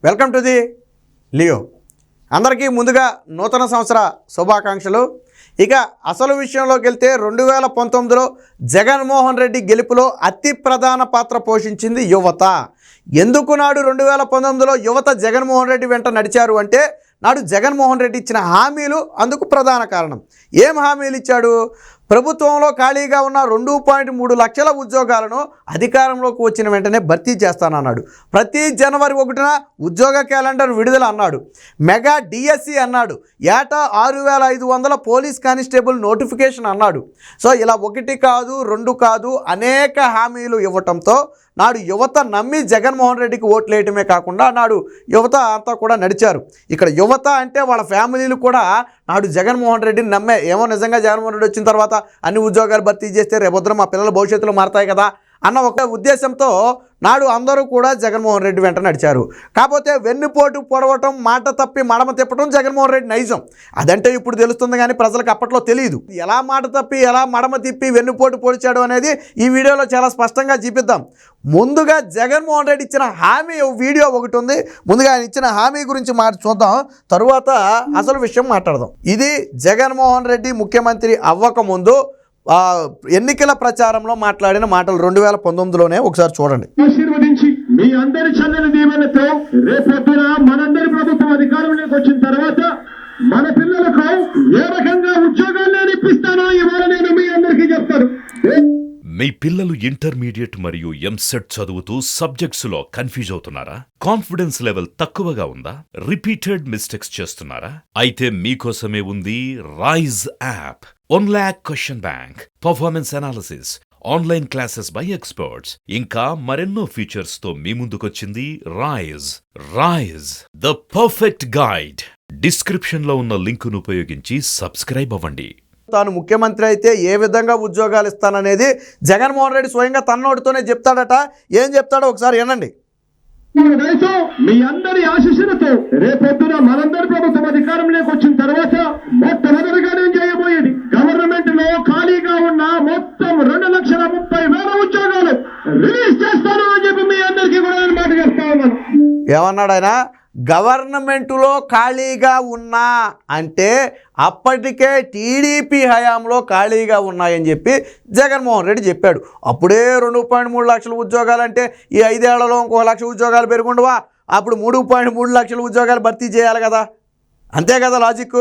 Welcome to the Leo. అందరికీ ముందుగా నూతన సంవత్సర శుభాకాంక్షలు. ఇక అసలు విషయంలోకి వెళ్తే 2019లో జగన్మోహన్ రెడ్డి గెలుపులో అతి ప్రధాన పాత్ర పోషించింది యువత. ఎందుకు నాడు 2019లో యువత జగన్మోహన్ రెడ్డి వెంట నడిచారు అంటే నాడు జగన్మోహన్ రెడ్డి ఇచ్చిన హామీలు అందుకు ప్రధాన కారణం. ఏం హామీలు ఇచ్చాడు? ప్రభుత్వంలో ఖాళీగా ఉన్న 2.3 లక్షల ఉద్యోగాలను అధికారంలోకి వచ్చిన వెంటనే భర్తీ చేస్తానన్నాడు. ప్రతి జనవరి 1న ఉద్యోగ క్యాలెండర్ విడుదల అన్నాడు. మెగా డిఎస్సి అన్నాడు. ఏటా 6500 పోలీస్ కానిస్టేబుల్ నోటిఫికేషన్ అన్నాడు. సో ఇలా 1 కాదు 2 కాదు అనేక హామీలు ఇవ్వటంతో నాడు యువత నమ్మి జగన్మోహన్ రెడ్డికి ఓట్లు వేయటమే కాకుండా నాడు యువత అంతా కూడా నడిచారు. ఇక్కడ యువత అంటే వాళ్ళ ఫ్యామిలీలు కూడా నాడు జగన్మోహన్ రెడ్డిని నమ్మే, ఏమో నిజంగా జగన్మోహన్ రెడ్డి వచ్చిన తర్వాత అన్ని ఉద్యోగాలు భర్తీ చేస్తే రేపొద్దున మా పిల్లల భవిష్యత్తులో మారతాయి కదా అన్న ఒక ఉద్దేశంతో నాడు అందరూ కూడా జగన్మోహన్ రెడ్డి వెంట నడిచారు. కాకపోతే వెన్నుపోటు పొడవటం, మాట తప్పి మడమ తిప్పటం జగన్మోహన్ రెడ్డి నైజం. అదంటే ఇప్పుడు తెలుస్తుంది కానీ ప్రజలకు అప్పట్లో తెలియదు. ఎలా మాట తప్పి ఎలా మడమ తిప్పి వెన్నుపోటు పొడిచాడు అనేది ఈ వీడియోలో చాలా స్పష్టంగా చూపిద్దాం. ముందుగా జగన్మోహన్ రెడ్డి ఇచ్చిన హామీ వీడియో ఒకటి ఉంది. ముందుగా ఆయన ఇచ్చిన హామీ గురించి చూద్దాం, తరువాత అసలు విషయం మాట్లాడదాం. ఇది జగన్మోహన్ రెడ్డి ముఖ్యమంత్రి అవ్వకముందు ఎన్నికల ప్రచారంలో మాట్లాడిన మాటలు 2019లోనే ఒకసారి చూడండి. ఆశీర్వదించి మీ అందరి చల్లని దీవెనతో రేపొద్దున మనందరి ప్రభుత్వం అధికారంలోకి వచ్చిన తర్వాత మన పిల్లలకు ఏ రకంగా ఉద్యోగాలు ఇప్పిస్తానో ఇవాళ నేను మీ అందరికీ చెప్తాను. మీ పిల్లలు ఇంటర్మీడియట్ మరియు ఎంసెట్ చదువుతూ సబ్జెక్ట్స్ లో కన్ఫ్యూజ్ అవుతున్నారా? కాన్ఫిడెన్స్ లెవెల్ తక్కువగా ఉందా? రిపీటెడ్ మిస్టేక్స్ చేస్తున్నారా? అయితే మీకోసమే ఉంది rise app. 1 lakh question bank, performance analysis, online classes by experts, ఇంకా మరెన్నో ఫీచర్స్ తో మీ ముందుకొచ్చింది rise the perfect guide. Description లో ఉన్న లింకును ఉపయోగించి సబ్స్క్రైబ్ అవ్వండి. తాను ముఖ్యమంత్రి అయితే ఏ విధంగా ఉద్యోగాలు ఇస్తాననేది జగన్మోహన్ రెడ్డి స్వయంగా తన్నోటితోనే చెప్తాడట. ఏం చెప్తాడో ఒకసారి వినండి. మీ అందరి ఆశీస్సులతో రేపొద్దున మనందరి ప్రభుత్వం అధికారంలోకి వచ్చిన తర్వాత మొట్టమొదటిగా నేను చేయబోయేది గవర్నమెంట్ లో ఖాళీగా ఉన్న మొత్తం 2,30,000 ఉద్యోగాలు రిలీజ్ చేస్తాను అని చెప్పి మీ అందరికీ కూడా నేను మాట చేస్తా ఉన్నాను. ఏమన్నాడు ఆయన? గవర్నమెంటులో ఖాళీగా ఉన్నా అంటే అప్పటికే టీడీపీ హయాంలో ఖాళీగా ఉన్నాయని చెప్పి జగన్మోహన్ రెడ్డి చెప్పాడు. అప్పుడే 2.3 లక్షల ఉద్యోగాలు అంటే ఈ 5 ఏళ్లలో ఇంకో 1 లక్ష ఉద్యోగాలు పెరుగుండవా? అప్పుడు 3.3 లక్షల ఉద్యోగాలు భర్తీ చేయాలి కదా, అంతే కదా లాజిక్.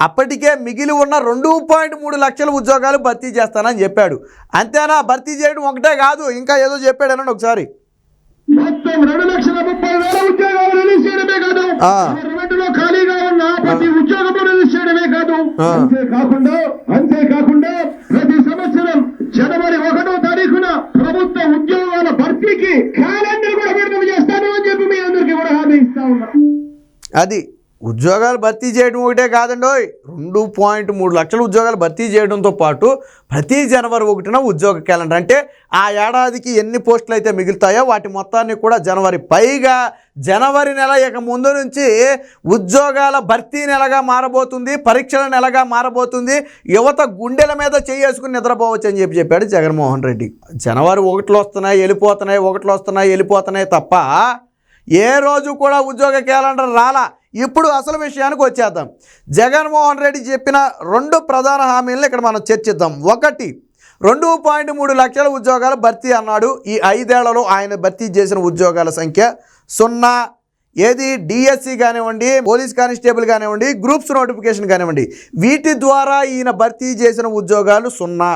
అప్పటికే మిగిలి ఉన్న 2.3 లక్షల ఉద్యోగాలు భర్తీ చేస్తానని చెప్పాడు. అంతేనా? భర్తీ చేయడం ఒకటే కాదు, ఇంకా ఏదో చెప్పాడనండి ఒకసారి. మొత్తం 2,30,000 ఉద్యోగాలు రిలీజ్ చేయడమే కాదు, గవర్నమెంట్లో ఖాళీగా ఉన్న ప్రతి ఉద్యోగం రిలీజ్ చేయడమే కాదు, అంతేకాకుండా ప్రతి సంవత్సరం జనవరి 1వ తారీఖున ప్రభుత్వ ఉద్యోగాల భర్తీకి క్యాలెండర్ కూడా విడుదల చేస్తాను అని చెప్పి మీ అందరికీ కూడా హామీ ఇస్తా ఉన్నా. అది ఉద్యోగాలు భర్తీ చేయడం ఒకటే కాదండి, 2.3 లక్షల ఉద్యోగాలు భర్తీ చేయడంతో పాటు ప్రతి జనవరి 1న ఉద్యోగ క్యాలెండర్. అంటే ఆ ఏడాదికి ఎన్ని పోస్టులు అయితే మిగులుతాయో వాటి మొత్తాన్ని కూడా పైగా జనవరి నెల ఇక ముందు నుంచి ఉద్యోగాల భర్తీ నెలగా మారబోతుంది, పరీక్షల నెలగా మారబోతుంది. యువత గుండెల మీద చేసుకుని నిద్రపోవచ్చు అని చెప్పాడు జగన్మోహన్ రెడ్డి. జనవరి 1లో వస్తున్నాయి వెళ్ళిపోతున్నాయి, 1లో వస్తున్నాయి వెళ్ళిపోతున్నాయి తప్ప ఏ రోజు కూడా ఉద్యోగ క్యాలెండర్ రాలా. ఇప్పుడు అసలు విషయానికి వచ్చేద్దాం. జగన్మోహన్ రెడ్డి చెప్పిన 2 ప్రధాన హామీలను ఇక్కడ మనం చర్చిద్దాం. ఒకటి, 2.3 లక్షల ఉద్యోగాలు భర్తీ అన్నాడు. ఈ 5 ఏళ్లలో ఆయన భర్తీ చేసిన ఉద్యోగాల సంఖ్య 0. ఏది డిఎస్సి కానివ్వండి, పోలీస్ కానిస్టేబుల్ కానివ్వండి, గ్రూప్స్ నోటిఫికేషన్ కానివ్వండి, వీటి ద్వారా ఈయన భర్తీ చేసిన ఉద్యోగాలు 0.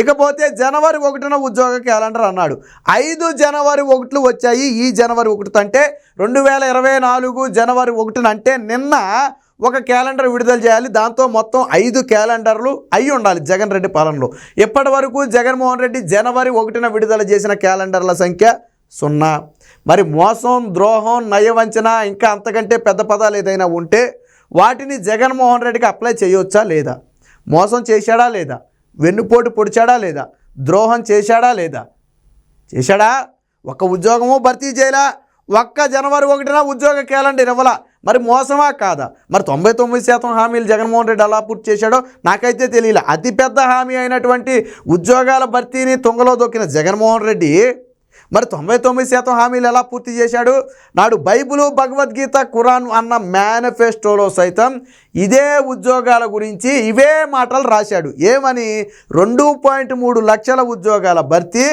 ఇకపోతే జనవరి 1న ఉద్యోగ క్యాలెండర్ అన్నాడు. 5 జనవరి 1 వచ్చాయి. ఈ జనవరి 1 అంటే 2024 జనవరి 1 అంటే నిన్న ఒక క్యాలెండర్ విడుదల చేయాలి. దాంతో మొత్తం 5 క్యాలెండర్లు అయి ఉండాలి జగన్ రెడ్డి పాలనలో. ఇప్పటి వరకు జగన్మోహన్ రెడ్డి జనవరి 1న విడుదల చేసిన క్యాలెండర్ల సంఖ్య 0. మరి మోసం, ద్రోహం, నయవంచన ఇంకా అంతకంటే పెద్ద పదాలు ఏదైనా ఉంటే వాటిని జగన్మోహన్ రెడ్డికి అప్లై చేయొచ్చా లేదా? మోసం చేశాడా లేదా? వెన్నుపోటు పొడిచాడా లేదా? ద్రోహం చేశాడా లేదా? చేశాడా? ఒక్క ఉద్యోగము భర్తీ చేయలా. ఒక్క జనవరి 1న ఉద్యోగ క్యాలెండర్ ఇవ్వాలా. మరి మోసమా కాదా? మరి 99% హామీలు జగన్మోహన్ రెడ్డి అలా పూర్తి చేశాడో నాకైతే తెలియలే. అతిపెద్ద హామీ అయినటువంటి ఉద్యోగాల భర్తీని తుంగలో దొక్కిన జగన్మోహన్ రెడ్డి మరి 99% హామీలు ఎలా పూర్తి చేశాడు? నాడు బైబిలు, భగవద్గీత, ఖురాన్ అన్న మేనిఫెస్టోలో సైతం ఇదే ఉద్యోగాల గురించి ఇవే మాటలు రాశాడు. ఏమని? 2.3 లక్షల ఉద్యోగాల భర్తీ,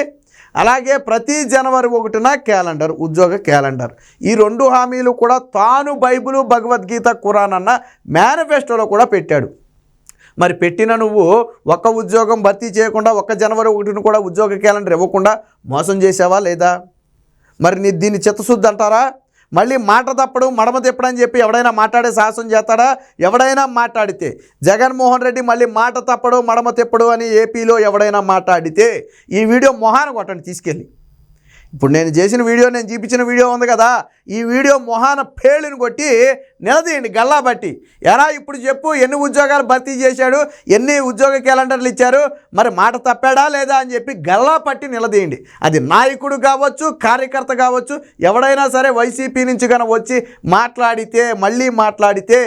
అలాగే ప్రతి జనవరి 1న క్యాలెండర్, ఉద్యోగ క్యాలెండర్. ఈ 2 హామీలు కూడా తాను బైబిలు, భగవద్గీత, ఖురాన్ అన్న మేనిఫెస్టోలో కూడా పెట్టాడు. మరి పెట్టిన నువ్వు ఒక్క ఉద్యోగం భర్తీ చేయకుండా, ఒక్క జనవరి 1న కూడా ఉద్యోగ క్యాలెండర్ ఇవ్వకుండా మోసం చేసావా లేదా? మరి దీన్ని చిత్తశుద్ధి అంటారా? మళ్ళీ మాట తప్పడు, మడమ తిప్పడని చెప్పి ఎవడైనా మాట్లాడే సాహసం చేస్తాడా? ఎవడైనా మాట్లాడితే జగన్మోహన్ రెడ్డి మళ్ళీ మాట తప్పడు, మడమ తిప్పడు అని ఏపీలో ఎవడైనా మాట్లాడితే ఈ వీడియో మొహాన కొట్టండి తీసుకెళ్ళి. ఇప్పుడు నేను చేసిన వీడియో, నేను చూపించిన వీడియో ఉంది కదా, ఈ వీడియో మొహాన పేళ్ళని కొట్టి నిలదీయండి గల్లా బట్టి. ఎలా ఇప్పుడు చెప్పు, ఎన్ని ఉద్యోగాలు భర్తీ చేశాడు, ఎన్ని ఉద్యోగ క్యాలెండర్లు ఇచ్చారు, మరి మాట తప్పాడా లేదా అని చెప్పి గల్లా పట్టి నిలదీయండి. అది నాయకుడు కావచ్చు, కార్యకర్త కావచ్చు, ఎవడైనా సరే వైసీపీ నుంచి కనుక వచ్చి మాట్లాడితే, మళ్ళీ మాట్లాడితే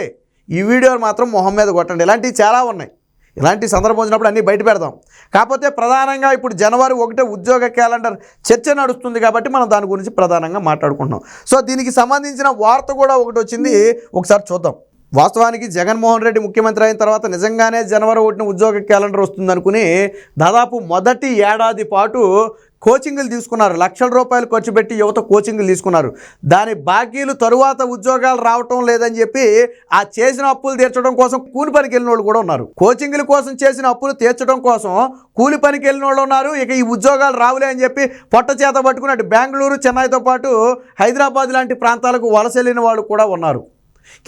ఈ వీడియోని మాత్రం మొహం మీద కొట్టండి. ఇలాంటివి చాలా ఉన్నాయి. ఇలాంటి సందర్భం వచ్చినప్పుడు అన్నీ బయట పెడదాం. కాకపోతే ప్రధానంగా ఇప్పుడు జనవరి 1 ఉద్యోగ క్యాలెండర్ చర్చ నడుస్తుంది కాబట్టి మనం దాని గురించి ప్రధానంగా మాట్లాడుకుంటున్నాం. సో దీనికి సంబంధించిన వార్త కూడా ఒకటి వచ్చింది, ఒకసారి చూద్దాం. వాస్తవానికి జగన్మోహన్ రెడ్డి ముఖ్యమంత్రి అయిన తర్వాత నిజంగానే జనవరి 1న ఉద్యోగ క్యాలెండర్ వస్తుందనుకుని దాదాపు మొదటి ఏడాది పాటు కోచింగ్లు తీసుకున్నారు. లక్షల రూపాయలు ఖర్చు పెట్టి యువత కోచింగ్లు తీసుకున్నారు. దాని బాకీలు తరువాత ఉద్యోగాలు రావటం లేదని చెప్పి ఆ చేసిన అప్పులు తీర్చడం కోసం కూలి పనికి వెళ్ళిన వాళ్ళు కూడా ఉన్నారు. కోచింగ్ల కోసం చేసిన అప్పులు తీర్చడం కోసం కూలి పనికి వెళ్ళిన వాళ్ళు ఉన్నారు. ఇక ఈ ఉద్యోగాలు రావులే అని చెప్పి పొట్ట చేత పట్టుకుని అటు బెంగళూరు, చెన్నైతో పాటు హైదరాబాద్ లాంటి ప్రాంతాలకు వలస వెళ్ళిన వాళ్ళు కూడా ఉన్నారు.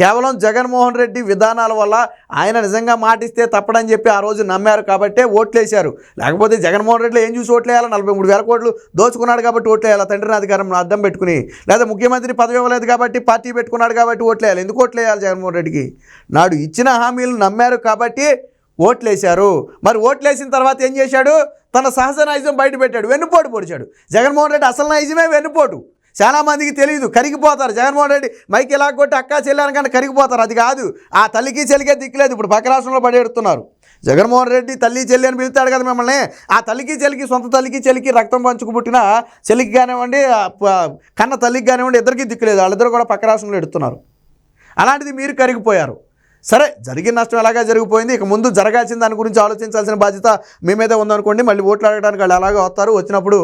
కేవలం జగన్మోహన్ రెడ్డి విధానాల వల్ల ఆయన నిజంగా మాటిస్తే తప్పడని చెప్పి ఆ రోజు నమ్మారు కాబట్టే ఓట్లేశారు. లేకపోతే జగన్మోహన్ రెడ్డిలో ఏం చూసి ఓట్లేయాలి? 43,000 కోట్లు దోచుకున్నాడు కాబట్టి ఓట్లేయాలి, తండ్రిని అధికారం అడ్డం పెట్టుకుని. లేదా ముఖ్యమంత్రి పదవి ఇవ్వలేదు కాబట్టి పార్టీ పెట్టుకున్నాడు కాబట్టి ఓట్లేయాలి. ఎందుకు ఓట్లేయాలి జగన్మోహన్ రెడ్డికి? నాడు ఇచ్చిన హామీలు నమ్మారు కాబట్టి ఓట్లేశారు. మరి ఓట్లేసిన తర్వాత ఏం చేశాడు? తన సహజ నైజం బయట పెట్టాడు, వెన్నుపోటు పొడిచాడు. జగన్మోహన్ రెడ్డి అసలు నైజమే వెన్నుపోటు. చాలామందికి తెలియదు, కరిగిపోతారు. జగన్మోహన్ రెడ్డి మైక్ ఇలా కొట్టి అక్క చెల్లాను కానీ కరిగిపోతారు. అది కాదు, ఆ తల్లికి చెల్లికే దిక్కులేదు. ఇప్పుడు పక్క రాష్ట్రంలో పడేడుతున్నారు. జగన్మోహన్ రెడ్డి తల్లి చెల్లి అని పిలుస్తాడు కదా మిమ్మల్ని. ఆ తల్లికి చెల్లికి, సొంత తల్లికి చెల్లికి, రక్తం పంచుకు పుట్టిన చెల్లికి కానివ్వండి, కన్న తల్లికి కానివ్వండి, ఇద్దరికి దిక్కులేదు. వాళ్ళిద్దరు కూడా పక్క రాష్ట్రంలో ఎడుతున్నారు. అలాంటిది మీరు కరిగిపోయారు. సరే, జరిగిన నష్టం ఎలాగా జరిగిపోయింది. ఇక ముందు జరగాల్సిన దాని గురించి ఆలోచించాల్సిన బాధ్యత మీ మీదే ఉందనుకోండి. మళ్ళీ ఓట్లు అడగడానికి వాళ్ళు అలాగే వస్తారు. వచ్చినప్పుడు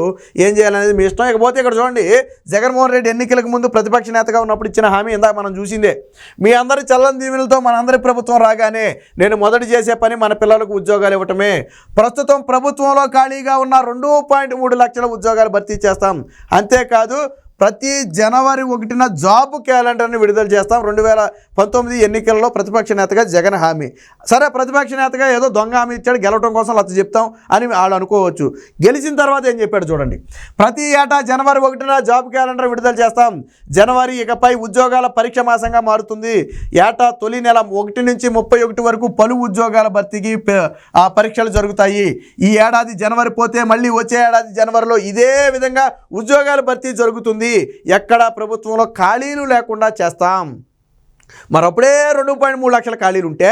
ఏం చేయాలనేది మీ ఇష్టం. ఇకపోతే ఇక్కడ చూడండి, జగన్మోహన్ రెడ్డి ఎన్నికలకు ముందు ప్రతిపక్ష నేతగా ఉన్నప్పుడు ఇచ్చిన హామీ ఇందాక మనం చూసిందే. మీ అందరి చల్లని దీవెనలతో మనందరి ప్రభుత్వం రాగానే నేను మొదటి చేసే పని మన పిల్లలకు ఉద్యోగాలు ఇవ్వటమే. ప్రస్తుతం ప్రభుత్వంలో ఖాళీగా ఉన్న 2.3 లక్షల ఉద్యోగాలు భర్తీ చేస్తాం. అంతేకాదు ప్రతి జనవరి 1న జాబ్ క్యాలెండర్ని విడుదల చేస్తాం. 2019 ఎన్నికల్లో ప్రతిపక్ష నేతగా జగన్ హామీ. సరే, ప్రతిపక్ష నేతగా ఏదో దొంగ హామీ ఇచ్చాడు, గెలవడం కోసం లచ్చ చెప్తాం అని వాళ్ళు అనుకోవచ్చు. గెలిచిన తర్వాత ఏం చెప్పాడు చూడండి. ప్రతి ఏటా జనవరి 1న జాబ్ క్యాలెండర్ విడుదల చేస్తాం. జనవరి ఇకపై ఉద్యోగాల పరీక్ష మాసంగా మారుతుంది. ఏటా తొలి నెల 1 నుంచి 31 వరకు పలు ఉద్యోగాల భర్తీకి పరీక్షలు జరుగుతాయి. ఈ ఏడాది జనవరి పోతే మళ్ళీ వచ్చే ఏడాది జనవరిలో ఇదే విధంగా ఉద్యోగాల భర్తీ జరుగుతుంది. ఎక్కడా ప్రభుత్వంలో ఖాళీలు లేకుండా చేస్తాం. మరి అప్పుడే 2.3 లక్షల ఖాళీలు ఉంటే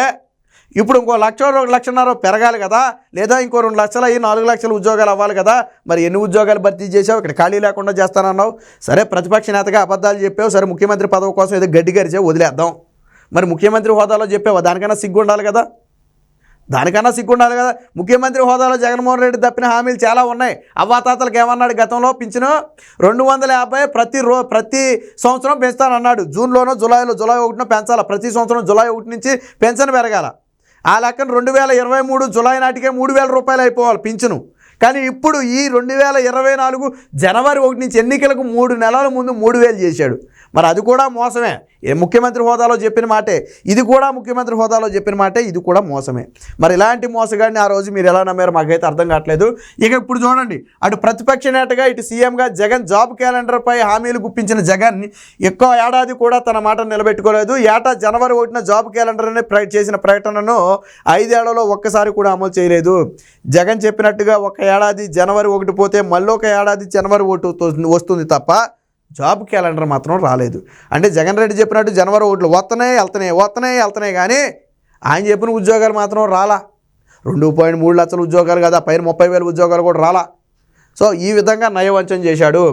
ఇప్పుడు ఇంకో 1,00,000-1,50,000 పెరగాలి కదా, లేదా ఇంకో 2 లక్షలు అయ్యి 4 లక్షల ఉద్యోగాలు అవ్వాలి కదా. మరి ఎన్ని ఉద్యోగాలు భర్తీ చేసావు? ఇక్కడ ఖాళీ లేకుండా చేస్తానన్నావు. సరే, ప్రతిపక్ష నేతగా అబద్ధాలు చెప్పావు. సరే, ముఖ్యమంత్రి పదవి కోసం ఏదో గడ్డి గరిచావు, వదిలేద్దాం. మరి ముఖ్యమంత్రి హోదాలో చెప్పావు, దానికన్నా సిగ్గు ఉండాలి కదా. ముఖ్యమంత్రి హోదాలో జగన్మోహన్ రెడ్డి తప్పిన హామీలు చాలా ఉన్నాయి. అవ్వాతాతలకు ఏమన్నాడు గతంలో? పింఛను 250 ప్రతి సంవత్సరం పెంచుతానన్నాడు. జూన్లోనో జూలై 1న పెంచాలి. ప్రతి సంవత్సరం జూలై 1 నుంచి పెన్షన్ పెరగాల. ఆ లెక్కన 2023 జూలై నాటికే 3,000 రూపాయలు అయిపోవాలి పింఛను. కానీ ఇప్పుడు ఈ 2024 జనవరి 1 నుంచి ఎన్నికలకు 3 నెలల ముందు 3,000 చేశాడు. మరి అది కూడా మోసమే. ముఖ్యమంత్రి హోదాలో చెప్పిన మాటే ఇది కూడా, ముఖ్యమంత్రి హోదాలో చెప్పిన మాటే ఇది కూడా మోసమే. మరి ఇలాంటి మోసగాడిని ఆ రోజు మీరు ఎలా నమ్మారు మాకైతే అర్థం కావట్లేదు. ఇక ఇప్పుడు చూడండి, అటు ప్రతిపక్ష నేతగా ఇటు సీఎంగా జగన్ జాబ్ క్యాలెండర్పై హామీలు గుప్పించిన జగన్ ఎక్కువ ఏడాది కూడా తన మాట నిలబెట్టుకోలేదు. ఏటా జనవరి 1న జాబ్ క్యాలెండర్ని చేసిన ప్రకటనను 5 ఏళ్లలో ఒక్కసారి కూడా అమలు చేయలేదు. జగన్ చెప్పినట్టుగా ఒక ఏడాది జనవరి 1 పోతే మళ్ళీ ఒక ఏడాది జనవరి 1 వస్తుంది తప్ప జాబ్ క్యాలెండర్ మాత్రం రాలేదు. అంటే జగన్ రెడ్డి చెప్పినట్టు జనవరి 1 వెళ్తున్నాయి కానీ ఆయన చెప్పిన ఉద్యోగాలు మాత్రం రాలా. 2.3 లక్షల ఉద్యోగాలు కదా, పైన 30,000 ఉద్యోగాలు కూడా రాలా. సో ఈ విధంగా నయవంచన చేశాడు.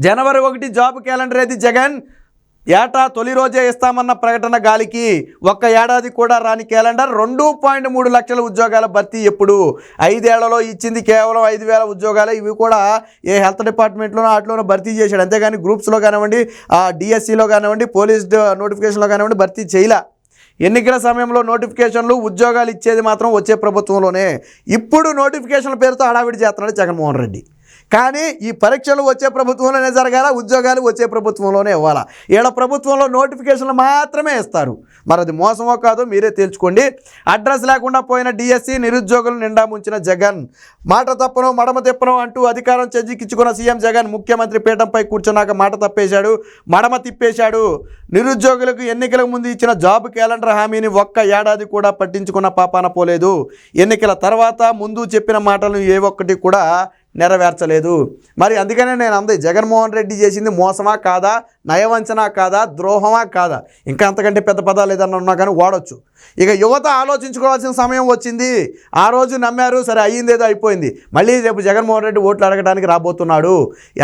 జనవరి 1 జాబ్ క్యాలెండర్ ఏది? జగన్ ఏటా తొలి రోజే ఇస్తామన్న ప్రకటన గాలికి. ఒక్క ఏడాది కూడా రాని క్యాలెండర్. 2.3 లక్షల ఉద్యోగాల భర్తీ ఎప్పుడు? 5 ఏళ్లలో ఇచ్చింది కేవలం 5,000 ఉద్యోగాలే. ఇవి కూడా ఏ హెల్త్ డిపార్ట్మెంట్లోనో వాటిలోనో భర్తీ చేశాడు, అంతేగాని గ్రూప్స్లో కానివ్వండి, డిఎస్సిలో కానివ్వండి, పోలీస్ నోటిఫికేషన్లో కానివ్వండి భర్తీ చేయలే. ఎన్నికల సమయంలో నోటిఫికేషన్లు, ఉద్యోగాలు ఇచ్చేది మాత్రం వచ్చే ప్రభుత్వంలోనే. ఇప్పుడు నోటిఫికేషన్ల పేరుతో హడావిడి చేస్తున్నాడు జగన్మోహన్ రెడ్డి. కానీ ఈ పరీక్షలు వచ్చే ప్రభుత్వంలోనే జరగాల, ఉద్యోగాలు వచ్చే ప్రభుత్వంలోనే ఇవ్వాలా. ఈడ ప్రభుత్వంలో నోటిఫికేషన్లు మాత్రమే ఇస్తారు. మరి అది మోసమో కాదో మీరే తేల్చుకోండి. అడ్రస్ లేకుండా పోయిన డిఎస్సి, నిరుద్యోగులు నిండా ముంచిన జగన్. మాట తప్పను మడమ తిప్పను అంటూ అధికారం చెజ్జికిచ్చుకున్న సీఎం జగన్ ముఖ్యమంత్రి పీఠంపై కూర్చున్నాక మాట తప్పేశాడు, మడమ తిప్పేశాడు. నిరుద్యోగులకు ఎన్నికలకు ముందు ఇచ్చిన జాబ్ క్యాలెండర్ హామీని ఒక్క ఏడాది కూడా పట్టించుకున్న పాపాన పోలేదు. ఎన్నికల తర్వాత ముందు చెప్పిన మాటలను ఏ ఒక్కటి కూడా నెరవేర్చలేదు. మరి అందుకనే నేను అంది, జగన్మోహన్ రెడ్డి చేసింది మోసమా కాదా, నయవంచన కాదా, ద్రోహమా కాదా? ఇంకా అంతకంటే పెద్ద పదాలు ఏదన్నా ఉన్నా కానీ వాడొచ్చు. ఇక యువత ఆలోచించుకోవాల్సిన సమయం వచ్చింది. ఆ రోజు నమ్మారు, సరే అయ్యిందేదో అయిపోయింది. మళ్ళీ రేపు జగన్మోహన్ రెడ్డి ఓట్లు అడగడానికి రాబోతున్నాడు.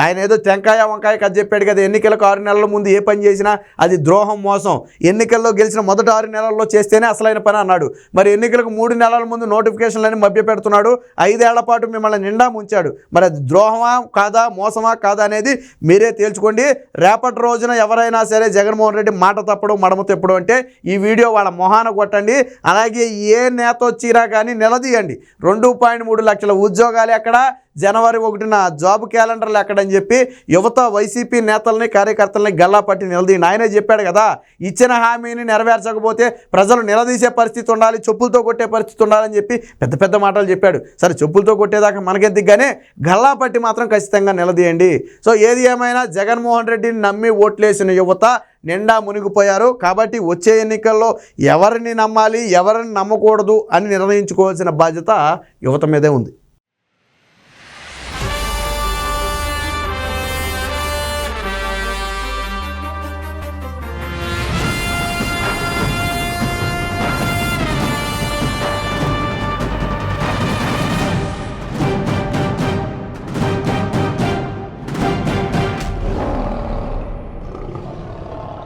ఆయన ఏదో టెంకాయ వంకాయ కథ చెప్పాడు కదా, ఎన్నికలకు 6 నెలల ముందు ఏ పని చేసినా అది ద్రోహం, మోసం. ఎన్నికల్లో గెలిచిన మొదటి 6 నెలల్లో చేస్తేనే అసలైన పని అన్నాడు. మరి ఎన్నికలకు 3 నెలల ముందు నోటిఫికేషన్లని మభ్యపెడుతున్నాడు. 5 ఏళ్ల పాటు మిమ్మల్ని నిండా ముంచాడు. మరి అది ద్రోహమా కాదా, మోసమా కాదా అనేది మీరే తేల్చుకోండి. రేపటి రోజున ఎవరైనా సరే జగన్మోహన్ రెడ్డి మాట తప్పడం, మడమ తిప్పడం అంటే ఈ వీడియో వాళ్ళ మొహాన కొట్టండి. అలాగే ఏ నేత వచ్చినా కానీ నిలదీయండి. 2.3 లక్షల ఉద్యోగాలు ఎక్కడ, జనవరి 1న జాబ్ క్యాలెండర్లు ఎక్కడని చెప్పి యువత, వైసీపీ నేతల్ని, కార్యకర్తల్ని గల్లా పట్టి నిలదీయండి. ఆయనే చెప్పాడు కదా, ఇచ్చిన హామీని నెరవేర్చకపోతే ప్రజలు నిలదీసే పరిస్థితి ఉండాలి, చెప్పులతో కొట్టే పరిస్థితి ఉండాలని చెప్పి పెద్ద పెద్ద మాటలు చెప్పాడు. సరే చెప్పులతో కొట్టేదాకా మనకెందుకు, కానీ గల్లా పట్టి మాత్రం ఖచ్చితంగా నిలదీయండి. సో ఏది ఏమైనా జగన్మోహన్ రెడ్డిని నమ్మి ఓట్లేసిన యువత నిండా మునిగిపోయారు. కాబట్టి వచ్చే ఎన్నికల్లో ఎవరిని నమ్మాలి, ఎవరిని నమ్మకూడదు అని నిర్ణయించుకోవాల్సిన బాధ్యత యువత మీదే ఉంది.